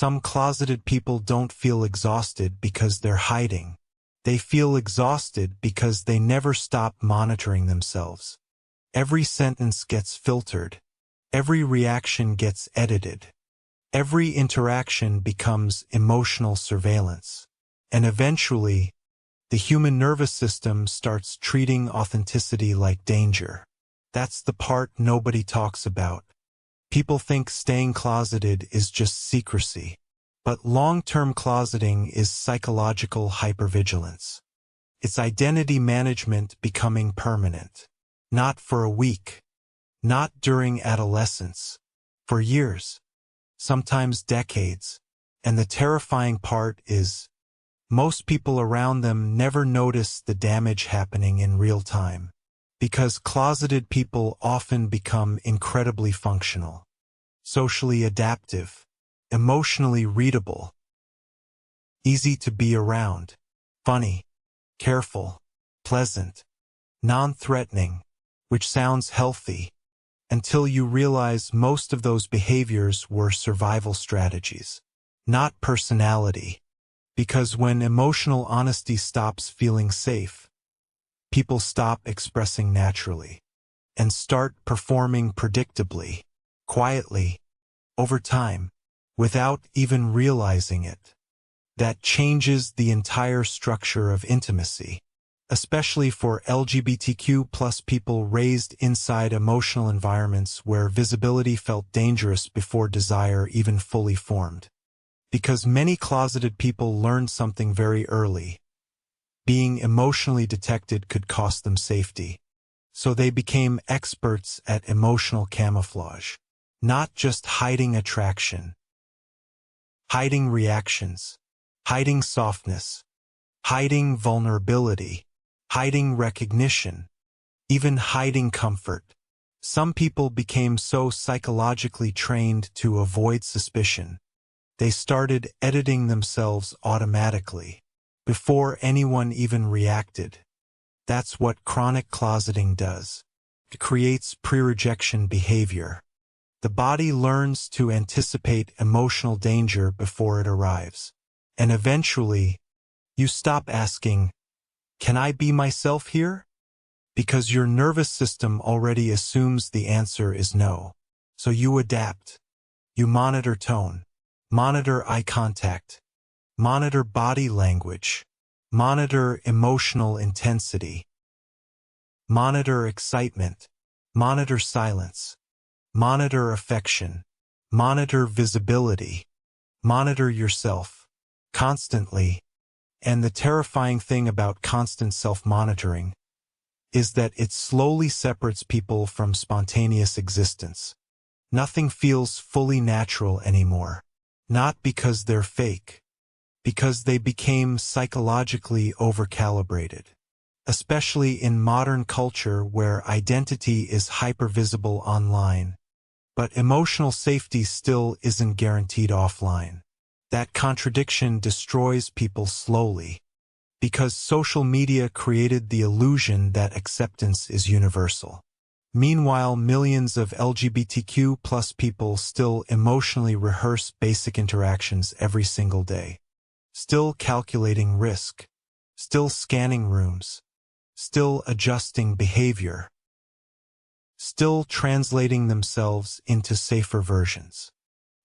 some closeted people don't feel exhausted because they're hiding. They feel exhausted because they never stop monitoring themselves. Every sentence gets filtered. Every reaction gets edited. Every interaction becomes emotional surveillance. And eventually, the human nervous system starts treating authenticity like danger. That's the part nobody talks about. People think staying closeted is just secrecy. But long-term closeting is psychological hypervigilance. It's identity management becoming permanent. Not for a week. Not during adolescence. For years. Sometimes decades. And the terrifying part is, most people around them never notice the damage happening in real time. Because closeted people often become incredibly functional. Socially adaptive. Emotionally readable. Easy to be around. Funny. Careful. Pleasant. Non-threatening. Which sounds healthy. Until you realize most of those behaviors were survival strategies. Not personality. Because when emotional honesty stops feeling safe, people stop expressing naturally. And start performing predictably. Quietly. Over time. Without even realizing it. That changes the entire structure of intimacy, especially for LGBTQ+ people raised inside emotional environments where visibility felt dangerous before desire even fully formed. Because many closeted people learned something very early. Being emotionally detected could cost them safety. So they became experts at emotional camouflage. Not just hiding attraction. Hiding reactions, hiding softness, hiding vulnerability, hiding recognition, even hiding comfort. Some people became so psychologically trained to avoid suspicion. They started editing themselves automatically, before anyone even reacted. That's what chronic closeting does. It creates pre-rejection behavior. The body learns to anticipate emotional danger before it arrives. And eventually, you stop asking, "Can I be myself here?" Because your nervous system already assumes the answer is no. So you adapt. You monitor tone, monitor eye contact, monitor body language, monitor emotional intensity, monitor excitement, monitor silence. Monitor affection. Monitor visibility. Monitor yourself. Constantly. And the terrifying thing about constant self-monitoring is that it slowly separates people from spontaneous existence. Nothing feels fully natural anymore. Not because they're fake. Because they became psychologically overcalibrated. Especially in modern culture where identity is hypervisible online. But emotional safety still isn't guaranteed offline. That contradiction destroys people slowly. Because social media created the illusion that acceptance is universal. Meanwhile, millions of LGBTQ+ people still emotionally rehearse basic interactions every single day. Still calculating risk. Still scanning rooms. Still adjusting behavior. Still translating themselves into safer versions.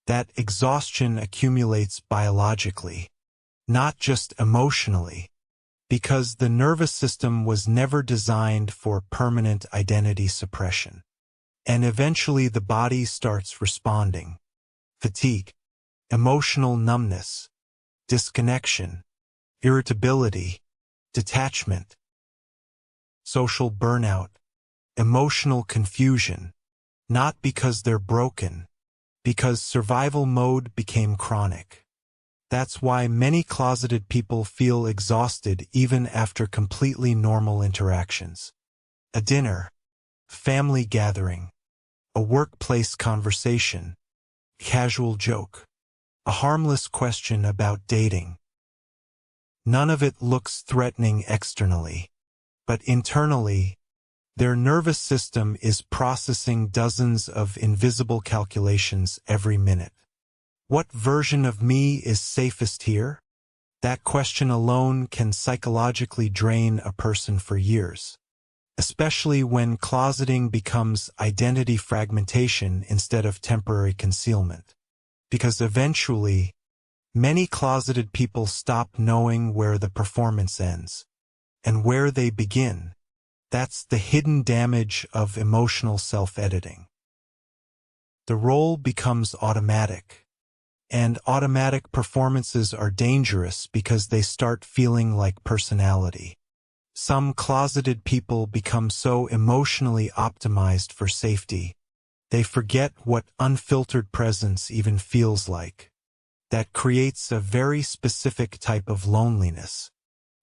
That exhaustion accumulates biologically, not just emotionally, because the nervous system was never designed for permanent identity suppression. And eventually the body starts responding. Fatigue, emotional numbness, disconnection, irritability, detachment, social burnout, emotional confusion, not because they're broken, because survival mode became chronic. That's why many closeted people feel exhausted even after completely normal interactions. A dinner, family gathering, a workplace conversation, casual joke, a harmless question about dating. None of it looks threatening externally, but internally, their nervous system is processing dozens of invisible calculations every minute. What version of me is safest here? That question alone can psychologically drain a person for years, especially when closeting becomes identity fragmentation instead of temporary concealment. Because eventually, many closeted people stop knowing where the performance ends and where they begin. That's the hidden damage of emotional self-editing. The role becomes automatic. And automatic performances are dangerous because they start feeling like personality. Some closeted people become so emotionally optimized for safety, they forget what unfiltered presence even feels like. That creates a very specific type of loneliness,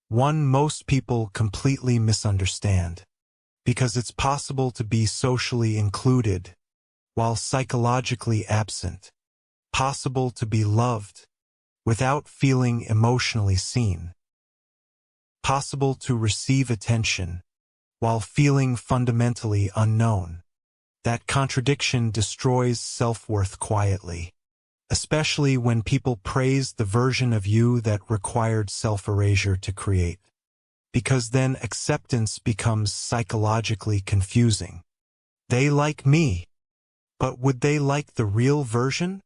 one most people completely misunderstand, because it's possible to be socially included while psychologically absent. Possible to be loved without feeling emotionally seen. Possible to receive attention while feeling fundamentally unknown. That contradiction destroys self-worth quietly, especially when people praise the version of you that required self-erasure to create. Because then acceptance becomes psychologically confusing. They like me, but would they like the real version?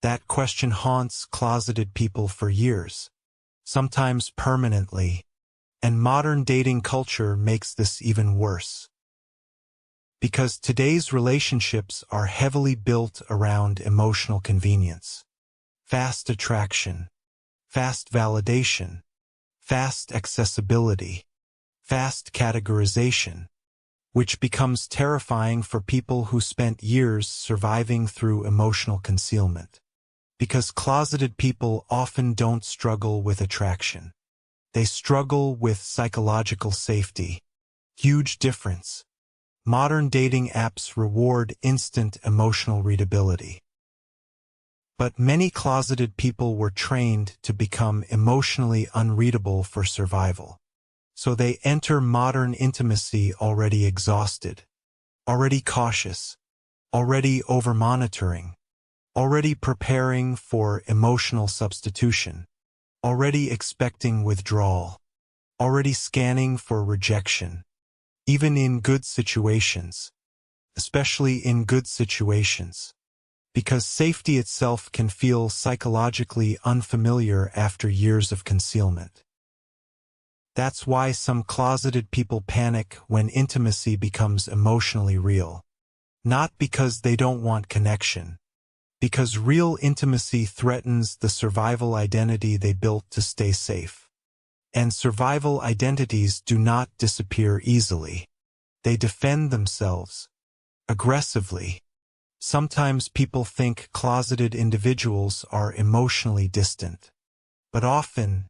That question haunts closeted people for years, sometimes permanently, and modern dating culture makes this even worse. Because today's relationships are heavily built around emotional convenience, fast attraction, fast validation, fast accessibility, fast categorization, which becomes terrifying for people who spent years surviving through emotional concealment. Because closeted people often don't struggle with attraction. They struggle with psychological safety. Huge difference. Modern dating apps reward instant emotional readability. But many closeted people were trained to become emotionally unreadable for survival. So they enter modern intimacy already exhausted, already cautious, already over-monitoring, already preparing for emotional substitution, already expecting withdrawal, already scanning for rejection, even in good situations, especially in good situations, because safety itself can feel psychologically unfamiliar after years of concealment. That's why some closeted people panic when intimacy becomes emotionally real. Not because they don't want connection, because real intimacy threatens the survival identity they built to stay safe. And survival identities do not disappear easily. They defend themselves aggressively. Sometimes people think closeted individuals are emotionally distant, but often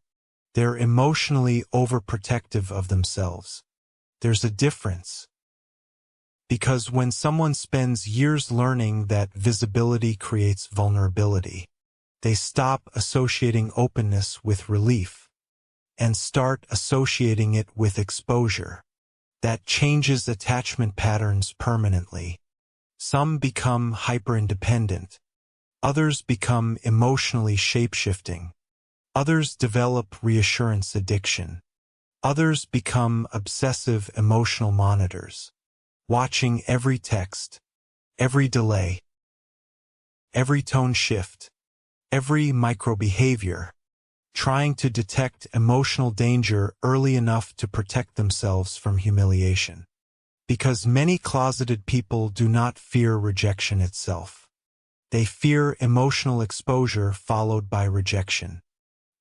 they're emotionally overprotective of themselves. There's a difference. Because when someone spends years learning that visibility creates vulnerability, they stop associating openness with relief and start associating it with exposure. That changes attachment patterns permanently. Some become hyper-independent. Others become emotionally shape-shifting. Others develop reassurance addiction. Others become obsessive emotional monitors, watching every text, every delay, every tone shift, every micro-behavior, trying to detect emotional danger early enough to protect themselves from humiliation. Because many closeted people do not fear rejection itself. They fear emotional exposure followed by rejection.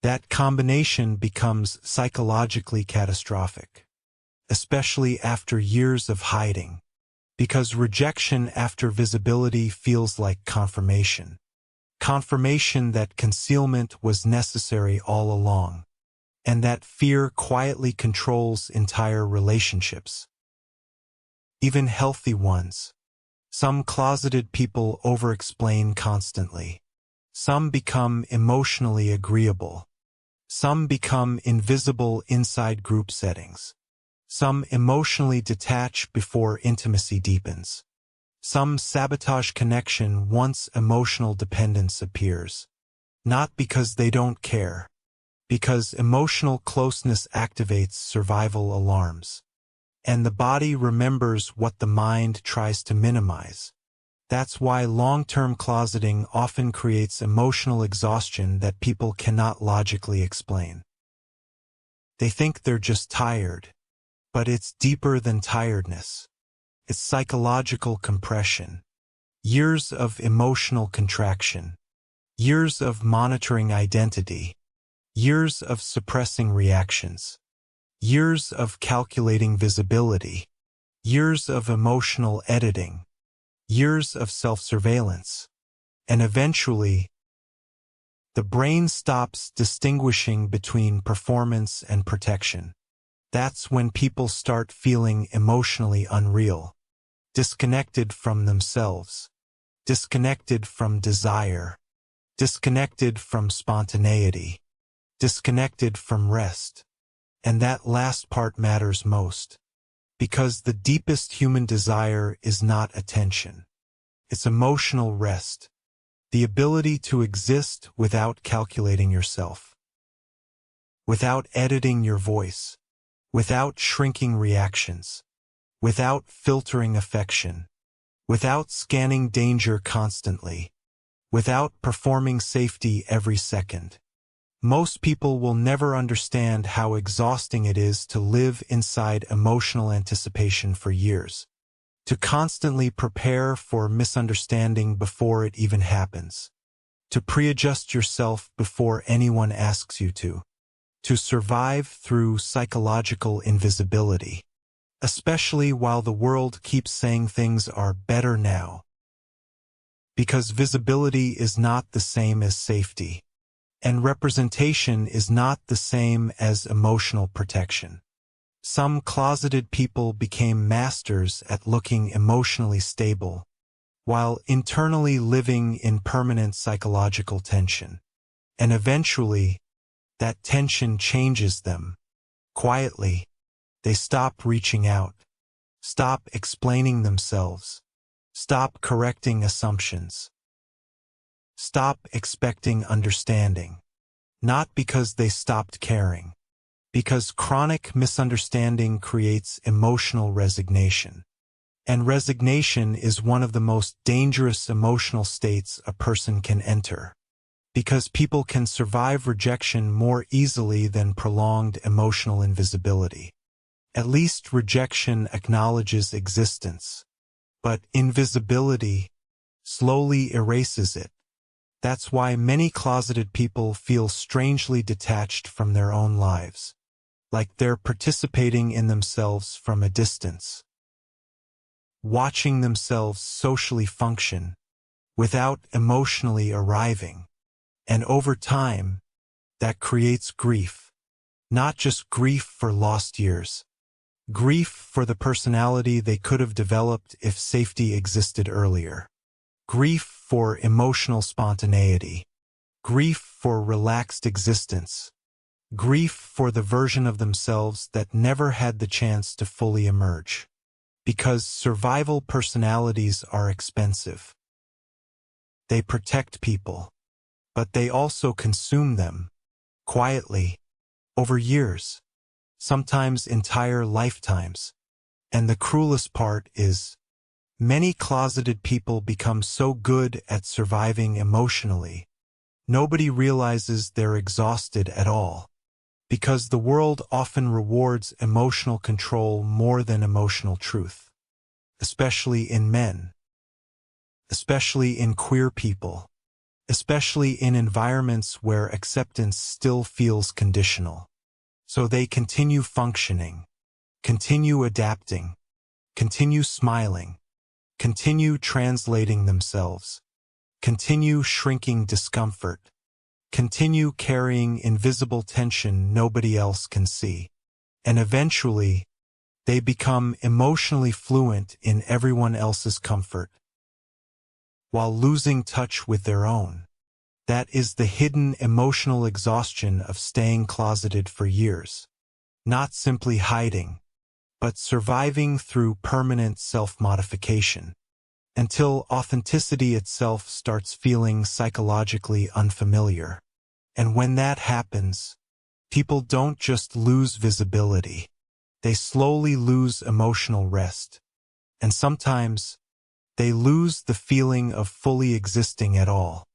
That combination becomes psychologically catastrophic, especially after years of hiding, because rejection after visibility feels like confirmation. Confirmation that concealment was necessary all along, and that fear quietly controls entire relationships. Even healthy ones. Some closeted people over-explain constantly. Some become emotionally agreeable. Some become invisible inside group settings. Some emotionally detach before intimacy deepens. Some sabotage connection once emotional dependence appears. Not because they don't care, because emotional closeness activates survival alarms. And the body remembers what the mind tries to minimize. That's why long-term closeting often creates emotional exhaustion that people cannot logically explain. They think they're just tired, but it's deeper than tiredness. It's psychological compression. Years of emotional contraction. Years of monitoring identity. Years of suppressing reactions. Years of calculating visibility. Years of emotional editing. Years of self-surveillance. And eventually, the brain stops distinguishing between performance and protection. That's when people start feeling emotionally unreal, disconnected from themselves, disconnected from desire, disconnected from spontaneity, disconnected from rest. And that last part matters most, because the deepest human desire is not attention. It's emotional rest, the ability to exist without calculating yourself, without editing your voice, without shrinking reactions, without filtering affection, without scanning danger constantly, without performing safety every second. Most people will never understand how exhausting it is to live inside emotional anticipation for years, to constantly prepare for misunderstanding before it even happens, to pre-adjust yourself before anyone asks you to survive through psychological invisibility, especially while the world keeps saying things are better now. Because visibility is not the same as safety, and representation is not the same as emotional protection. Some closeted people became masters at looking emotionally stable, while internally living in permanent psychological tension. And eventually, that tension changes them. Quietly, they stop reaching out, stop explaining themselves, stop correcting assumptions, stop expecting understanding. Not because they stopped caring, because chronic misunderstanding creates emotional resignation. And resignation is one of the most dangerous emotional states a person can enter, because people can survive rejection more easily than prolonged emotional invisibility. At least rejection acknowledges existence, but invisibility slowly erases it. That's why many closeted people feel strangely detached from their own lives, like they're participating in themselves from a distance, watching themselves socially function without emotionally arriving. And over time, that creates grief. Not just grief for lost years. Grief for the personality they could have developed if safety existed earlier. Grief for emotional spontaneity. Grief for relaxed existence. Grief for the version of themselves that never had the chance to fully emerge. Because survival personalities are expensive. They protect people, but they also consume them, quietly, over years, sometimes entire lifetimes. And the cruelest part is, many closeted people become so good at surviving emotionally, nobody realizes they're exhausted at all. Because the world often rewards emotional control more than emotional truth. Especially in men. Especially in queer people. Especially in environments where acceptance still feels conditional. So they continue functioning, continue adapting, continue smiling, continue translating themselves, continue shrinking discomfort, continue carrying invisible tension nobody else can see. And eventually, they become emotionally fluent in everyone else's comfort, while losing touch with their own. That is the hidden emotional exhaustion of staying closeted for years. Not simply hiding, but surviving through permanent self-modification. until authenticity itself starts feeling psychologically unfamiliar. And when that happens, people don't just lose visibility. They slowly lose emotional rest. And sometimes, they lose the feeling of fully existing at all.